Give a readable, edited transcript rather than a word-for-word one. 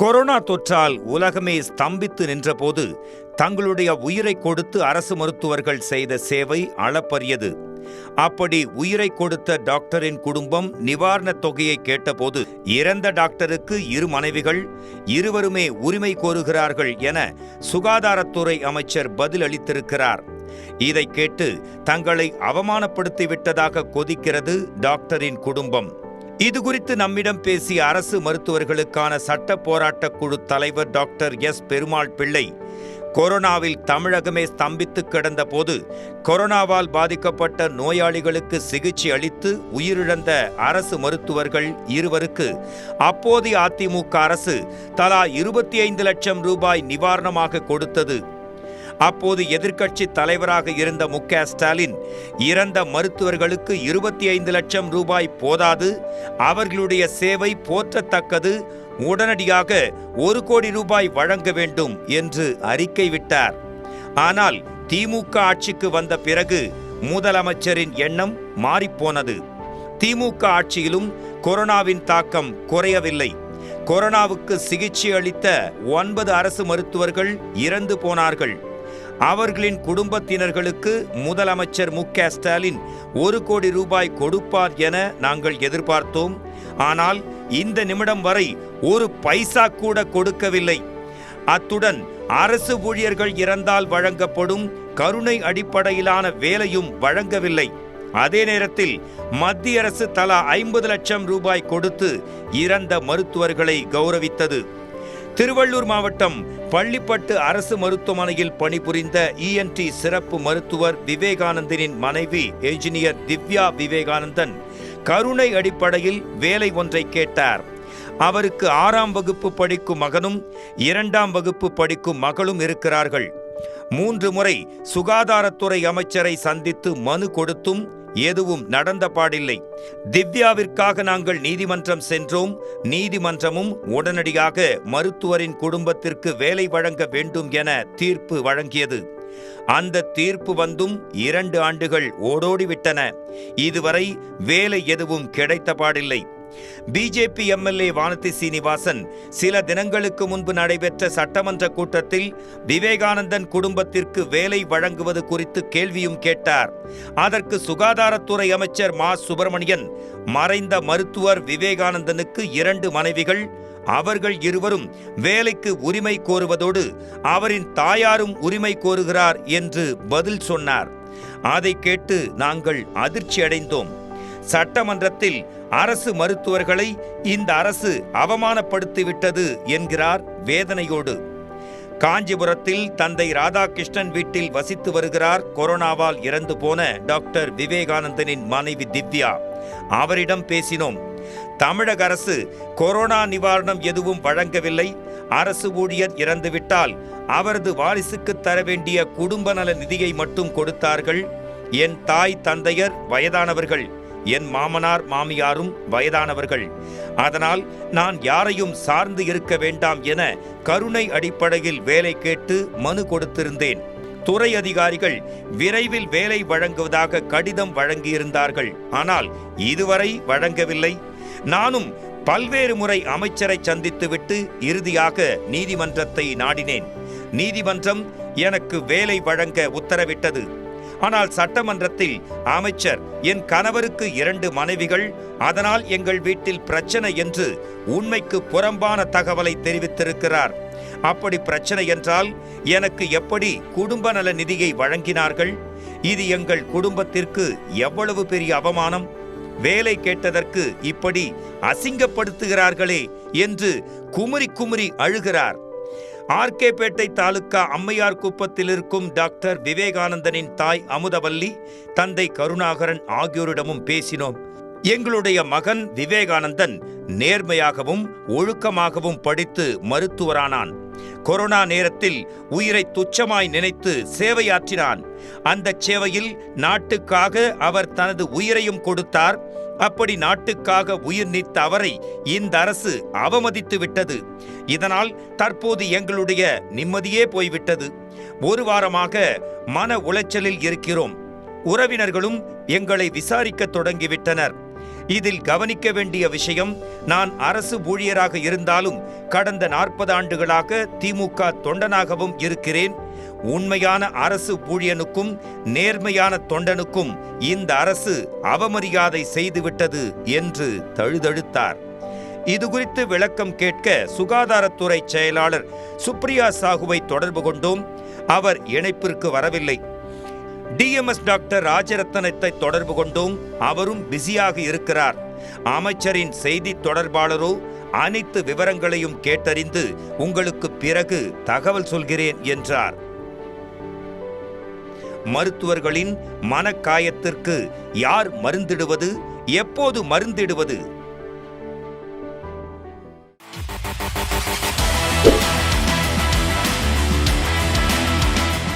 Corona தொற்றால் உலகமே ஸ்தம்பித்து நின்றபோது தங்களுடைய உயிரை கொடுத்து அரசு மருத்துவர்கள் செய்த சேவை அளப்பரியது. அப்படி உயிரை கொடுத்த டாக்டரின் குடும்பம் நிவாரணத் தொகையை கேட்டபோது, இறந்த டாக்டருக்கு 2 மனைவிகள், இருவருமே உரிமை கோருகிறார்கள் என சுகாதாரத்துறை அமைச்சர் பதில் அளித்திருக்கிறார். இதை கேட்டு தங்களை அவமானப்படுத்திவிட்டதாக கொதிக்கிறது டாக்டரின் குடும்பம். இதுகுறித்து நம்மிடம் பேசிய அரசு மருத்துவர்களுக்கான சட்ட போராட்ட குழு தலைவர் டாக்டர் எஸ். பெருமாள் பிள்ளை, கொரோனாவில் தமிழகமே ஸ்தம்பித்து கிடந்த போது கொரோனாவால் பாதிக்கப்பட்ட நோயாளிகளுக்கு சிகிச்சை அளித்து உயிரிழந்த அரசு மருத்துவர்கள் 2 அப்போதைய அதிமுக அரசு தலா 25 லட்சம் ரூபாய் நிவாரணமாக கொடுத்தது. அப்போது எதிர்க்கட்சி தலைவராக இருந்த மு.க. ஸ்டாலின், இறந்த மருத்துவர்களுக்கு 25 லட்சம் ரூபாய் போதாது, அவர்களுடைய சேவை போற்றத்தக்கது, உடனடியாக 1 கோடி ரூபாய் வழங்க வேண்டும் என்று அறிக்கை விட்டார். ஆனால் திமுக ஆட்சிக்கு வந்த பிறகு முதலமைச்சரின் எண்ணம் மாறிப்போனது. திமுக ஆட்சியிலும் கொரோனாவின் தாக்கம் குறையவில்லை. கொரோனாவுக்கு சிகிச்சை அளித்த 9 அரசு மருத்துவர்கள் இறந்து போனார்கள். அவர்களின் குடும்பத்தினர்களுக்கு முதலமைச்சர் மு.க. ஸ்டாலின் 1 கோடி ரூபாய் கொடுப்பார் என நாங்கள் எதிர்பார்த்தோம். ஆனால் இந்த நிமிடம் வரை 1 பைசா கூட கொடுக்கவில்லை. அத்துடன் அரசு ஊழியர்கள் இறந்தால் வழங்கப்படும் கருணை அடிப்படையிலான வேலையும் வழங்கவில்லை. அதே நேரத்தில் மத்திய அரசு தலா 50 லட்சம் ரூபாய் கொடுத்து இறந்த மருத்துவர்களை கௌரவித்தது. திருவள்ளூர் மாவட்டம் பள்ளிப்பட்டு அரசு மருத்துவமனையில் பணிபுரிந்த ENT சிறப்பு மருத்துவர் விவேகானந்தனின் மனைவி என்ஜினியர் திவ்யா விவேகானந்தன் கருணை அடிப்படையில் வேலை ஒன்றை கேட்டார். அவருக்கு 6ஆம் வகுப்பு படிக்கும் மகனும் 2ஆம் வகுப்பு படிக்கும் மகளும் இருக்கிறார்கள். 3 முறை சுகாதாரத்துறை அமைச்சரை சந்தித்து மனு கொடுத்தும் எதுவும் நடந்த பாடில்லை. திவ்யாவிற்காக நாங்கள் நீதிமன்றம் சென்றோம். நீதிமன்றமும் உடனடியாக மருத்துவரின் குடும்பத்திற்கு வேலை வழங்க வேண்டும் என தீர்ப்பு வழங்கியது. அந்த தீர்ப்பு வந்தும் 2 ஆண்டுகள் ஓடோடிவிட்டன. இதுவரை வேலை எதுவும் கிடைத்த பாடில்லை. பிஜேபி MLA வானதி சீனிவாசன் சில தினங்களுக்கு முன்பு நடைபெற்ற சட்டமன்ற கூட்டத்தில் விவேகானந்தன் குடும்பத்திற்கு வேலை வழங்குவது குறித்து கேள்வியும் கேட்டார். அதற்கு சுகாதாரத்துறை அமைச்சர் மா. சுப்பிரமணியன், மறைந்த மருத்துவர் விவேகானந்தனுக்கு 2 மனைவிகள், அவர்கள் இருவரும் வேலைக்கு உரிமை கோருவதோடு அவரின் தாயாரும் உரிமை கோருகிறார் என்று பதில் சொன்னார். அதை கேட்டு நாங்கள் அதிர்ச்சி அடைந்தோம். சட்டமன்றத்தில் அரசு மருத்துவர்களை இந்த அரசு அவமானப்படுத்திவிட்டது என்கிறார் வேதனையோடு. காஞ்சிபுரத்தில் தந்தை ராதாகிருஷ்ணன் வீட்டில் வசித்து வருகிறார் கொரோனாவால் இறந்து போன டாக்டர் விவேகானந்தனின் மனைவி திவ்யா. அவரிடம் பேசினோம். தமிழக அரசு கொரோனா நிவாரணம் எதுவும் வழங்கவில்லை. அரசு ஊழியர் இறந்துவிட்டால் அவரது வாரிசுக்கு தர வேண்டிய குடும்ப நல நிதியை மட்டும் கொடுத்தார்கள். என் தாய் தந்தையர் வயதானவர்கள், என் மாமனார் மாமியாரும் வயதானவர்கள். அதனால் நான் யாரையும் சார்ந்து இருக்க வேண்டாம் என கருணை அடிப்படையில் வேலை கேட்டு மனு கொடுத்திருந்தேன். துறை அதிகாரிகள் விரைவில் வேலை வழங்குவதாக கடிதம் வழங்கியிருந்தார்கள். ஆனால் இதுவரை வழங்கவில்லை. நானும் பல்வேறு முறை அமைச்சரை சந்தித்துவிட்டு இறுதியாக நீதிமன்றத்தை நாடினேன். நீதிமன்றம் எனக்கு வேலை வழங்க உத்தரவிட்டது. ஆனால் சட்டமன்றத்தில் அமைச்சர், என் கணவருக்கு 2 மனைவிகள், அதனால் எங்கள் வீட்டில் பிரச்சனை என்று உண்மைக்கு புறம்பான தகவலை தெரிவித்திருக்கிறார். அப்படி பிரச்சனை என்றால் எனக்கு எப்படி குடும்ப நல நிதியை வழங்கினார்கள்? இது எங்கள் குடும்பத்திற்கு எவ்வளவு பெரிய அவமானம்! வேலை கேட்டதற்கு இப்படி அசிங்கப்படுத்துகிறார்களே என்று குமுறி குமுறி அழுகிறார். ஆர்கேபேட்டை தாலுகா அம்மையார் குப்பத்தில் இருக்கும் டாக்டர் விவேகானந்தனின் தாய் அமுதவல்லி, தந்தை கருணாகரன் ஆகியோரிடமும் பேசினோம். எங்களுடைய மகன் விவேகானந்தன் நேர்மையாகவும் ஒழுக்கமாகவும் படித்து மருத்துவரானான். கொரோனா நேரத்தில் உயிரை துச்சமாய் நினைத்து சேவையாற்றினான். அந்த சேவையில் நாட்டுக்காக அவர் தனது உயிரையும் கொடுத்தார். அப்படி நாட்டுக்காக உயிர் நீத்த அவரை இந்த அரசு அவமதித்து விட்டது. இதனால் தற்போது எங்களுடைய நிம்மதியே போய்விட்டது. 1 வாரமாக மன உளைச்சலில் இருக்கிறோம். உறவினர்களும் எங்களை விசாரிக்க தொடங்கிவிட்டனர். இதில் கவனிக்க வேண்டிய விஷயம், நான் அரசு ஊழியராக இருந்தாலும் கடந்த 40 ஆண்டுகளாக திமுக தொண்டனாகவும் இருக்கிறேன். உண்மையான அரசு ஊழியனுக்கும் நேர்மையான தொண்டனுக்கும் இந்த அரசு அவமரியாதை செய்துவிட்டது என்று தழுதழுத்தார். இதுகுறித்து விளக்கம் கேட்க சுகாதாரத்துறை செயலாளர் சுப்ரியா சாகுவை தொடர்பு கொண்டோம். அவர் இணைப்பிற்கு வரவில்லை. டிஎம்எஸ் டாக்டர் ராஜரத்னத்தை தொடர்பு கொண்டோம். அவரும் பிஸியாக இருக்கிறார். அமைச்சரின் செய்தி தொடர்பாளரோ அனைத்து விவரங்களையும் கேட்டறிந்து உங்களுக்கு பிறகு தகவல் சொல்கிறேன் என்றார். மருத்துவர்களின் மனக்காயத்திற்கு யார் மருந்திடுவது, எப்போது மருந்திடுவது